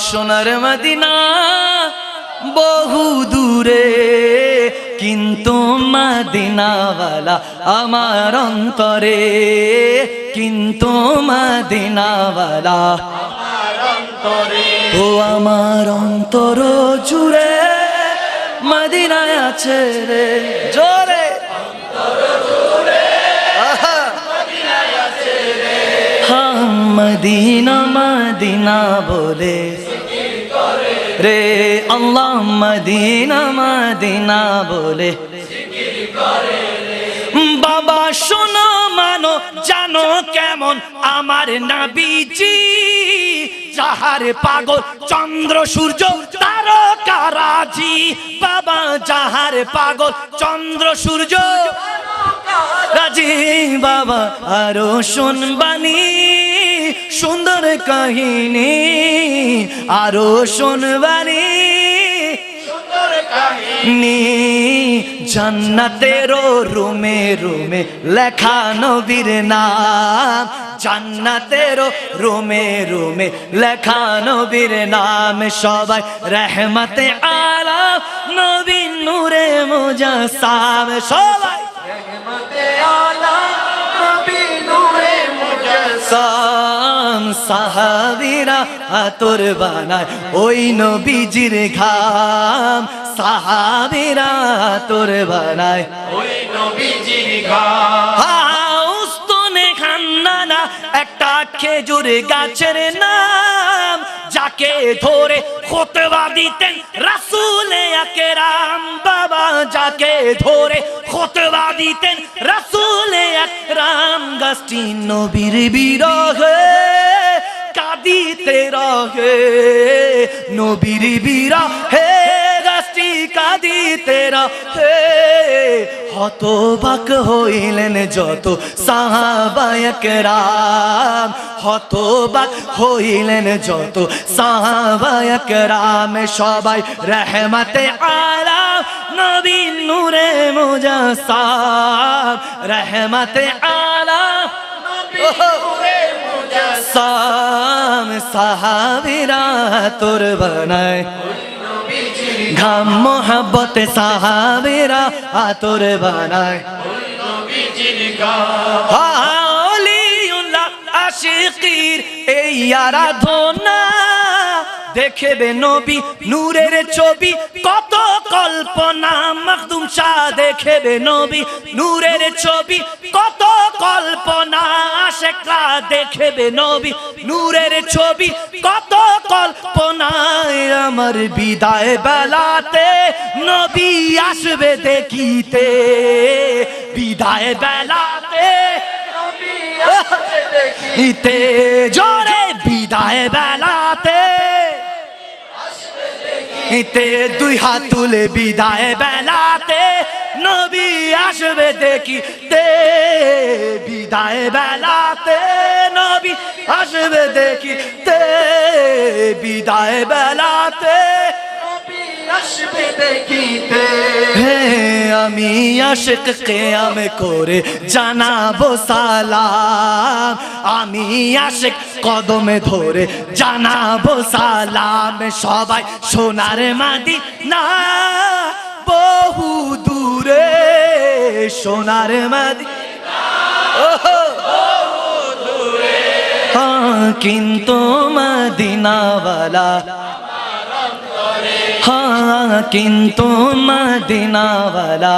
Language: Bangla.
সোনার মদিনা বহু দূরে, কিন্তু মদিনাওয়ালা আমার অন্তরে, কিন্তু মদিনাওয়ালা আমার অন্তরে। ও আমার অন্তর জুড়ে মদিনায় আছে রে, জোরে অন্তর জুড়ে মদিনায় আছে রে। হ্যাঁ মদিনা মদিনা বলে রে আল্লাহ, মদিনা মদিনা বলে বাবা শোনো মানো জানো কেমন আমার নবীজি, যাহার পাগল চন্দ্র সূর্য তারকারাজি। বাবা যাহার পাগল চন্দ্র সূর্য রাজি। বাবা আরো শুনবানি সুন্দর কাহিনী, আরো শুনবানি সুন্দর কাহিনী। জান্নাতেরও রুমে রুমে লেখা নবীর নাম, জান্নাতেরও রুমে রুমে লেখা নবীর নাম। সবাই রহমতে আলাম নবী নূরে মুজাসসাম, সবাই রহমতে আলাম নবী নূরে মুজাসসাম। সাহাবীরা আতর বানায় ওই নবীজির ঘাম, সাহাবীরা আতর বানায় ওই নবীজির ঘাম। উস্তনে খান্নানা একটা খেজুর গাছের নাম, যাকে ধরে খুতবা দিতেন রাসূলে আকরাম। বাবা যাকে ধরে খুতবা দিতেন রাসূলে আকরাম। গাছটি নবীর বিরহে কাঁদিতে রহে, নবীর বিরহে গাছটি কাঁদিতে রহে। হতবাক হইলেন যত সাহাবায়ে কেরাম, হতবাক হইলেন যত সাহাবায়ে কেরাম। সবাই রহমতে আলাম নবী নূরে মুজাসসাম, রহমতে আলাম নবী নূরে মুজাসসাম। সাহাবীরা তোর বানায় ঘাম মোহাব্বতে, সাহাবীরা আতর বানায় ওলিউল্লাহ আশিকির এই আরাধনা। দেখবে নবী নূরের ছবি কত কল্পনা, মখদুম শাহ দেখবে নবী নূরের ছবি কত কল্পনা। আশিকরা দেখবে নবী নূরের ছবি কত কল্পনায়। আমার বিদায় বেলাতে নবী আসবে দেখিতে, বিদায় বেলাতে নবী আসবে দেখিতে। জোরে বিদায় বেলাতে ইতে দুই হাত তুলে বিদায় বেলাতে নবী আসবে দেখিতে, বিদায় বেলাতে নবী আসবে দেখিতে, বিদায় বেলাতে নবী আসবে দেখিতে। হে আমি আশিক কিয়াম করে জানাবো সালাম, আমি আশিক কদমে ধরে জানাবো সালাম। সবাই সোনার মদিনা বহু দূরে, সোনার মদিনা বহু দূরে। হ্যাঁ কিন্তু মদিনাওয়ালা আমার অন্তরে, হ্যাঁ কিন্তু মদিনাওয়ালা